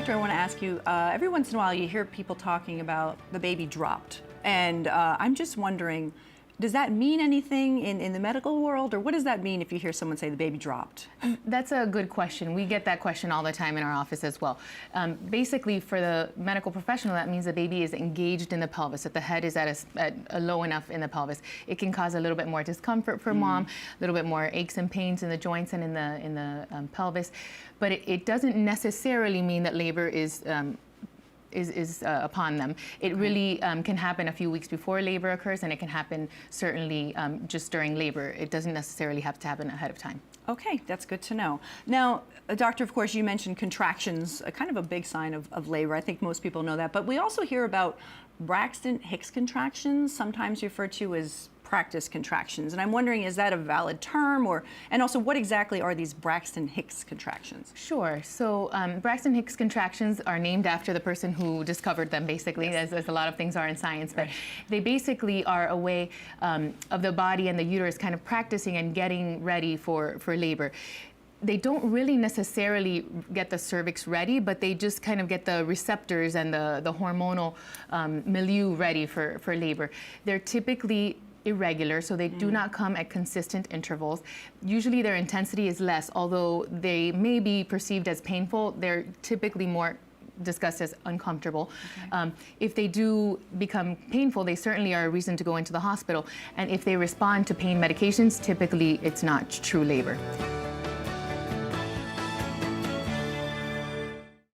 doctor, I want to ask you, every once in a while you hear people talking about the baby dropped. And I'm just wondering, does that mean anything in the medical world? Or what does that mean if you hear someone say the baby dropped? That's a good question. We get that question all the time in our office as well. Basically, for the medical professional, that means the baby is engaged in the pelvis, that the head is at a low enough in the pelvis. It can cause a little bit more discomfort for mom, a little bit more aches and pains in the joints and in the pelvis. But it doesn't necessarily mean that labor is upon them. It really can happen a few weeks before labor occurs, and it can happen certainly just during labor. It doesn't necessarily have to happen ahead of time. Okay, that's good to know. Now, doctor, of course, you mentioned contractions, kind of a big sign of labor. I think most people know that. But we also hear about Braxton Hicks contractions, sometimes referred to as practice contractions. And I'm wondering, is that a valid term? And also, what exactly are these Braxton Hicks contractions? Sure. So Braxton Hicks contractions are named after the person who discovered them, basically, yes. as a lot of things are in science. But right. They basically are a way of the body and the uterus kind of practicing and getting ready for labor. They don't really necessarily get the cervix ready, but they just kind of get the receptors and the hormonal milieu ready for labor. They're typically irregular, so they do not come at consistent intervals. Usually their intensity is less, although they may be perceived as painful. They're typically more discussed as uncomfortable. Okay. If they do become painful, they certainly are a reason to go into the hospital. And if they respond to pain medications, typically it's not true labor.